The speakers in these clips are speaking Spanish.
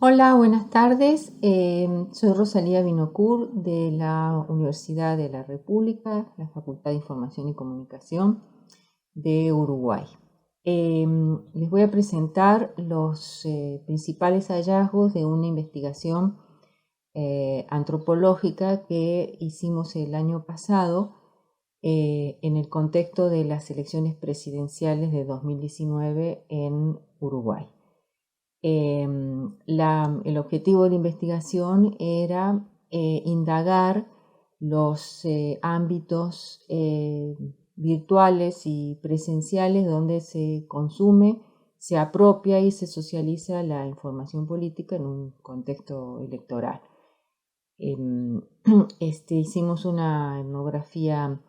Hola, buenas tardes. Soy Rosalía Binocur de la Universidad de la República, la Facultad de Información y Comunicación de Uruguay. Les voy a presentar los principales hallazgos de una investigación antropológica que hicimos el año pasado en el contexto de las elecciones presidenciales de 2019 en Uruguay. El objetivo de la investigación era indagar los ámbitos virtuales y presenciales donde se consume, se apropia y se socializa la información política en un contexto electoral. Hicimos una etnografía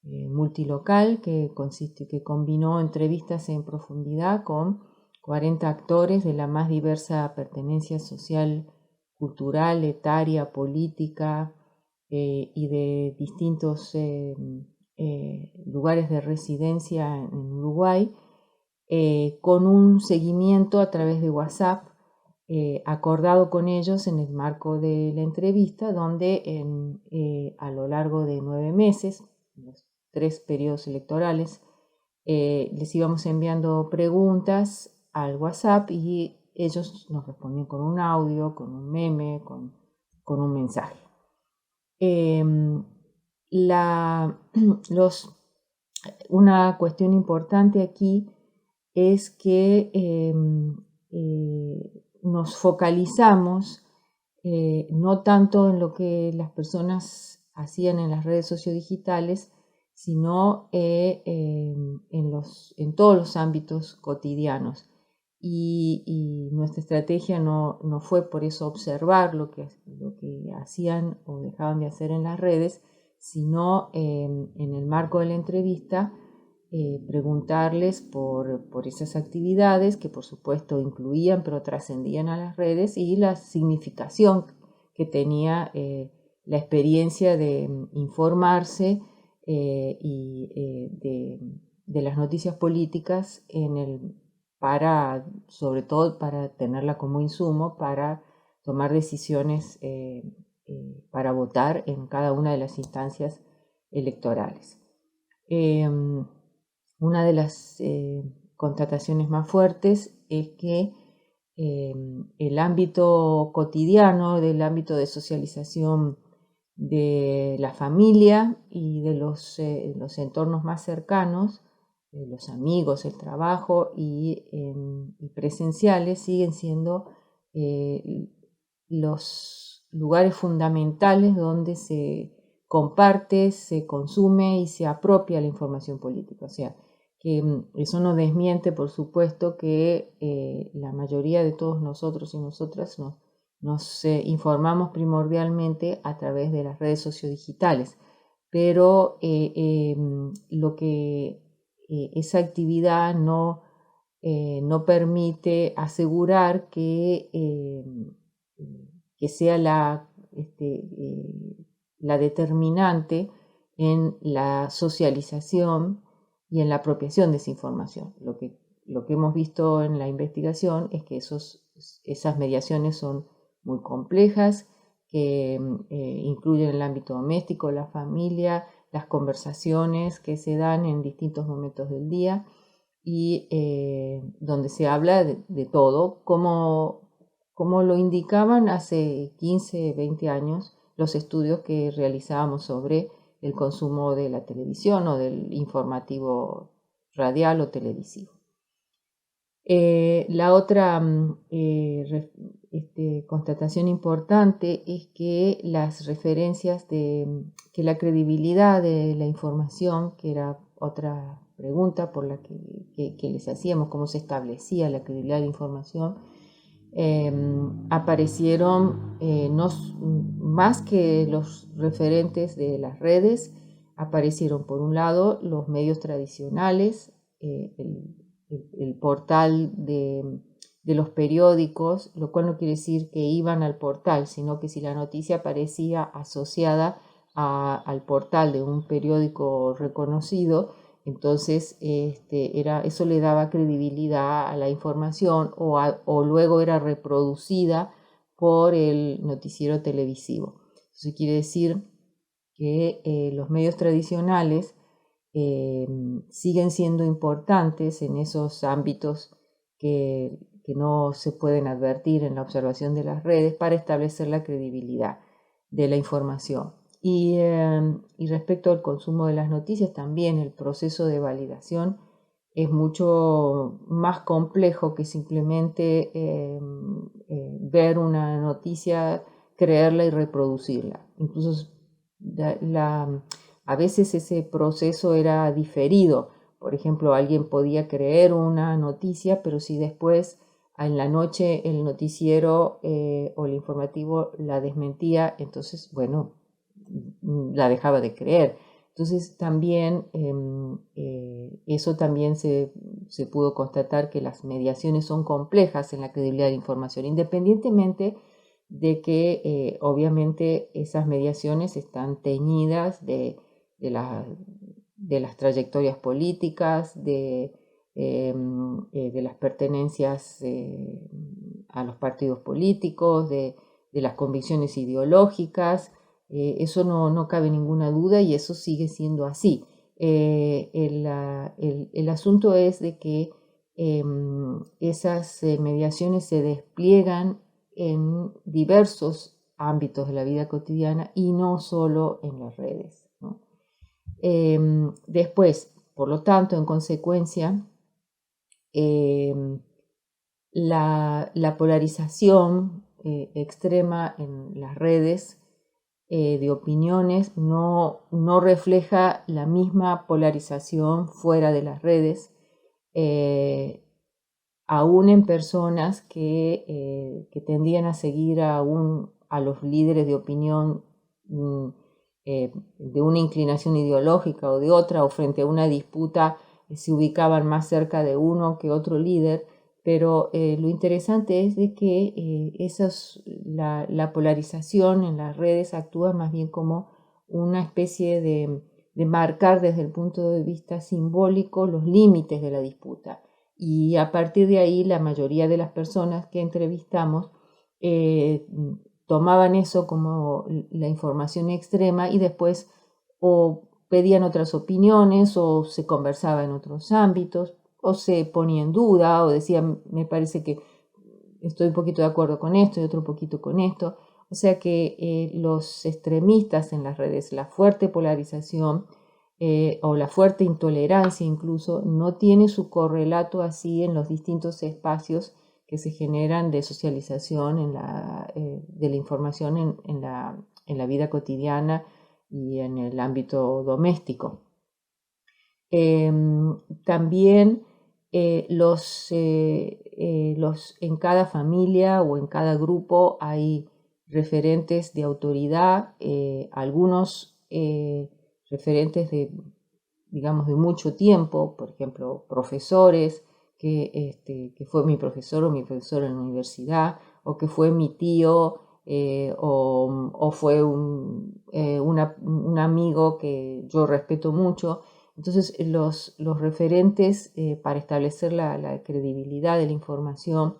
multilocal que combinó entrevistas en profundidad con 40 actores de la más diversa pertenencia social, cultural, etaria, política y de distintos lugares de residencia en Uruguay, con un seguimiento a través de WhatsApp acordado con ellos en el marco de la entrevista, donde a lo largo de 9 meses, los 3 periodos electorales, les íbamos enviando preguntas al WhatsApp y ellos nos respondían con un audio, con un meme, con un mensaje. Una cuestión importante aquí es que nos focalizamos no tanto en lo que las personas hacían en las redes sociodigitales, sino en todos los ámbitos cotidianos. Y nuestra estrategia no fue por eso observar lo que hacían o dejaban de hacer en las redes, sino en el marco de la entrevista preguntarles por esas actividades que por supuesto incluían pero trascendían a las redes y la significación que tenía la experiencia de informarse de las noticias políticas sobre todo para tenerla como insumo para tomar decisiones para votar en cada una de las instancias electorales. Una de las constataciones más fuertes es que el ámbito cotidiano, del ámbito de socialización de la familia y de los entornos más cercanos, los amigos, el trabajo y presenciales siguen siendo los lugares fundamentales donde se comparte, se consume y se apropia la información política. O sea, que eso no desmiente, por supuesto, que la mayoría de todos nosotros y nosotras nos informamos primordialmente a través de las redes sociodigitales, pero esa actividad no permite asegurar que sea la determinante en la socialización y en la apropiación de esa información. Lo que hemos visto en la investigación es que esas mediaciones son muy complejas, que incluyen el ámbito doméstico, la familia, las conversaciones que se dan en distintos momentos del día y donde se habla de todo, como lo indicaban hace 15, 20 años los estudios que realizábamos sobre el consumo de la televisión o del informativo radial o televisivo. La otra constatación importante es que las referencias que la credibilidad de la información, que era otra pregunta por la que les hacíamos, cómo se establecía la credibilidad de la información, aparecieron no más que los referentes de las redes, aparecieron por un lado los medios tradicionales, el portal de los periódicos, lo cual no quiere decir que iban al portal, sino que si la noticia aparecía asociada al portal de un periódico reconocido, entonces eso le daba credibilidad a la información o luego era reproducida por el noticiero televisivo. Eso quiere decir que los medios tradicionales siguen siendo importantes en esos ámbitos que no se pueden advertir en la observación de las redes para establecer la credibilidad de la información. Y respecto al consumo de las noticias, también el proceso de validación es mucho más complejo que simplemente ver una noticia, creerla y reproducirla. Incluso a veces ese proceso era diferido. Por ejemplo, alguien podía creer una noticia, pero si después en la noche el noticiero o el informativo la desmentía, entonces, bueno, la dejaba de creer. Entonces también eso también se pudo constatar que las mediaciones son complejas en la credibilidad de la información, independientemente de que obviamente esas mediaciones están teñidas de las trayectorias políticas, de las pertenencias a los partidos políticos, de las convicciones ideológicas. Eso no cabe ninguna duda y eso sigue siendo así. El asunto es de que esas mediaciones se despliegan en diversos ámbitos de la vida cotidiana y no solo en las redes, ¿no? Después, por lo tanto, en consecuencia, la polarización extrema en las redes de opiniones no refleja la misma polarización fuera de las redes, aún en personas que tendían a seguir a los líderes de opinión de una inclinación ideológica o de otra, o frente a una disputa se ubicaban más cerca de uno que otro líder. Pero lo interesante es de que la polarización en las redes actúa más bien como una especie de marcar desde el punto de vista simbólico los límites de la disputa. Y a partir de ahí la mayoría de las personas que entrevistamos tomaban eso como la información extrema y después o pedían otras opiniones o se conversaba en otros ámbitos, o se ponía en duda, o decía, me parece que estoy un poquito de acuerdo con esto y otro poquito con esto. O sea que los extremistas en las redes, la fuerte polarización o la fuerte intolerancia incluso, no tiene su correlato así en los distintos espacios que se generan de socialización de la información en la vida cotidiana y en el ámbito doméstico. También en cada familia o en cada grupo hay referentes de autoridad, algunos referentes digamos, de mucho tiempo, por ejemplo, profesores, que fue mi profesor o mi profesora en la universidad, o que fue mi tío, o fue un amigo que yo respeto mucho. Entonces, los referentes para establecer la credibilidad de la información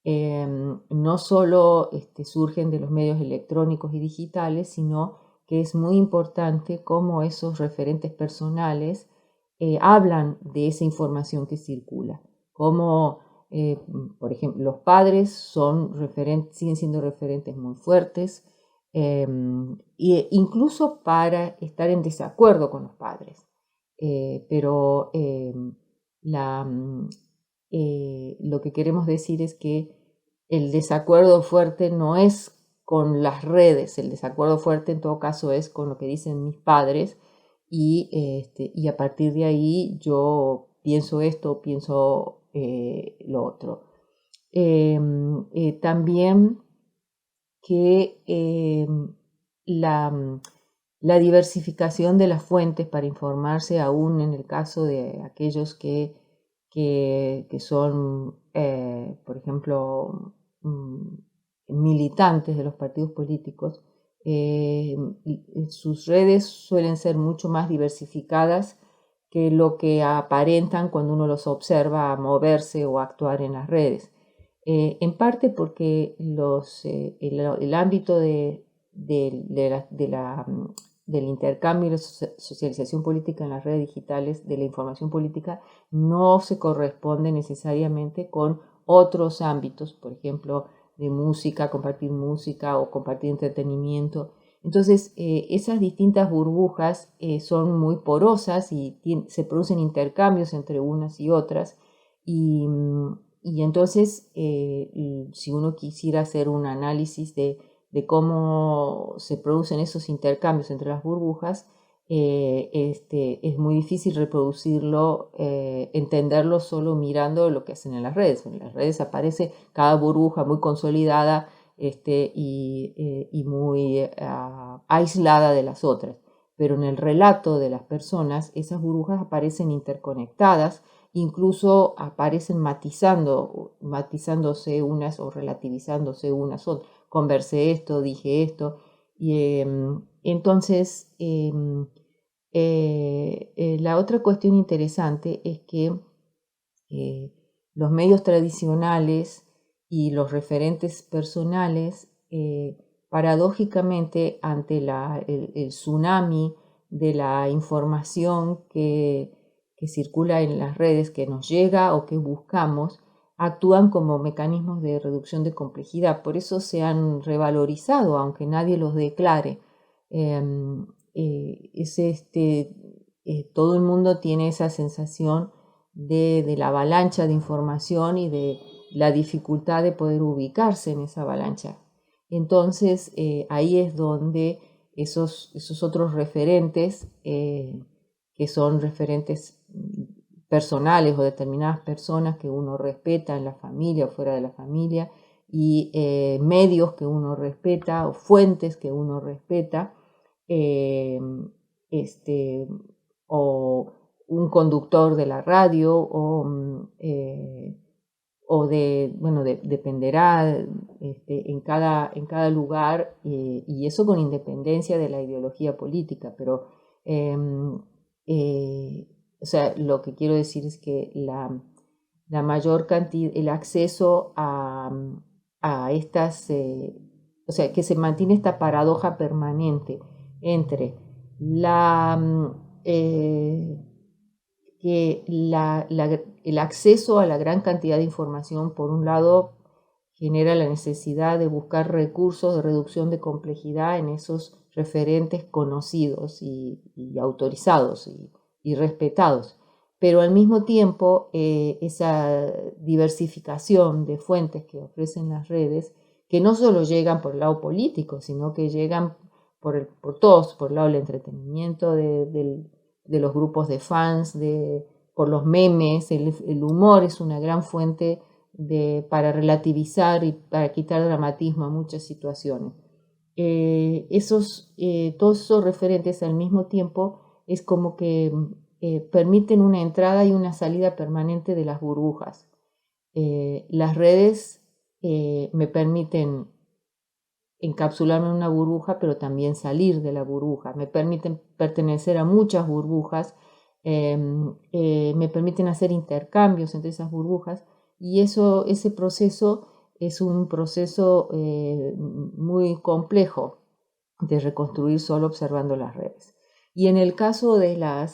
no solo surgen de los medios electrónicos y digitales, sino que es muy importante cómo esos referentes personales hablan de esa información que circula. Cómo, por ejemplo, los padres siguen siendo referentes muy fuertes, e incluso para estar en desacuerdo con los padres. Pero lo que queremos decir es que el desacuerdo fuerte no es con las redes, el desacuerdo fuerte en todo caso es con lo que dicen mis padres y a partir de ahí yo pienso esto, pienso lo otro. También que la diversificación de las fuentes para informarse, aún en el caso de aquellos que son, por ejemplo, militantes de los partidos políticos, sus redes suelen ser mucho más diversificadas que lo que aparentan cuando uno los observa moverse o actuar en las redes. en parte porque el ámbito del intercambio y la socialización política en las redes digitales, de la información política, no se corresponde necesariamente con otros ámbitos, por ejemplo, de música, compartir música o compartir entretenimiento. Entonces, esas distintas burbujas son muy porosas y se producen intercambios entre unas y otras. Y entonces, si uno quisiera hacer un análisis de cómo se producen esos intercambios entre las burbujas, es muy difícil reproducirlo, entenderlo solo mirando lo que hacen en las redes. En las redes aparece cada burbuja muy consolidada y muy aislada de las otras. Pero en el relato de las personas, esas burbujas aparecen interconectadas, incluso aparecen matizándose unas o relativizándose unas. Conversé esto, dije esto. Y entonces, la otra cuestión interesante es que los medios tradicionales y los referentes personales, paradójicamente, ante el tsunami de la información que circula en las redes, que nos llega o que buscamos, actúan como mecanismos de reducción de complejidad. Por eso se han revalorizado, aunque nadie los declare. Todo el mundo tiene esa sensación de la avalancha de información y de la dificultad de poder ubicarse en esa avalancha. Entonces, ahí es donde esos otros referentes, que son referentes personales o determinadas personas que uno respeta en la familia o fuera de la familia, y medios que uno respeta o fuentes que uno respeta, o un conductor de la radio dependerá en cada lugar, y eso con independencia de la ideología política. Pero o sea, lo que quiero decir es que la mayor cantidad, el acceso a estas, o sea, que se mantiene esta paradoja permanente entre que el acceso a la gran cantidad de información, por un lado, genera la necesidad de buscar recursos de reducción de complejidad en esos referentes conocidos y autorizados y respetados. Pero al mismo tiempo, esa diversificación de fuentes que ofrecen las redes, que no solo llegan por el lado político, sino que llegan por todos, por el lado del entretenimiento, de los grupos de fans, por los memes. El humor es una gran fuente para relativizar y para quitar dramatismo a muchas situaciones. Todos esos referentes al mismo tiempo es como que permiten una entrada y una salida permanente de las burbujas. Las redes me permiten encapsularme en una burbuja, pero también salir de la burbuja. Me permiten pertenecer a muchas burbujas, me permiten hacer intercambios entre esas burbujas, y ese proceso es un proceso muy complejo de reconstruir solo observando las redes. Y en el caso de la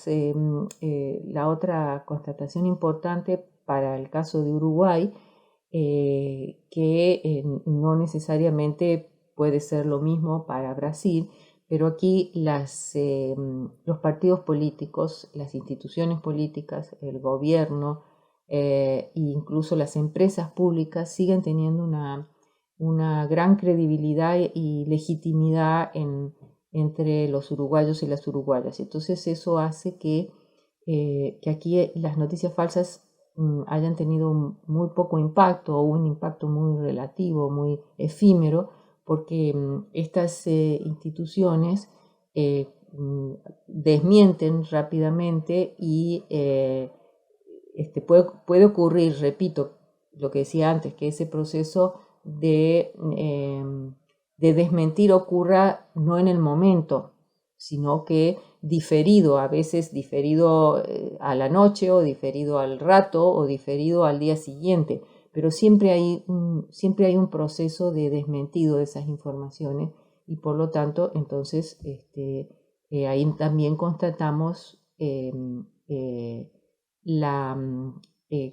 otra constatación importante para el caso de Uruguay, que no necesariamente puede ser lo mismo para Brasil, pero aquí los partidos políticos, las instituciones políticas, el gobierno e incluso las empresas públicas siguen teniendo una gran credibilidad y legitimidad entre los uruguayos y las uruguayas. Entonces eso hace que aquí las noticias falsas hayan tenido muy poco impacto, o un impacto muy relativo, muy efímero, porque estas instituciones desmienten rápidamente, y puede ocurrir, repito, lo que decía antes, que ese proceso de desmentir ocurra no en el momento, sino que diferido, a veces diferido a la noche, o diferido al rato, o diferido al día siguiente. pero siempre hay un proceso de desmentido de esas informaciones y por lo tanto entonces ahí también constatamos que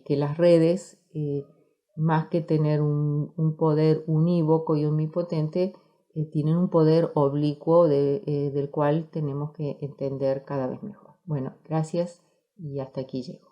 las redes, más que tener un poder unívoco y omnipotente, tienen un poder oblicuo del cual tenemos que entender cada vez mejor. Bueno, gracias y hasta aquí llego.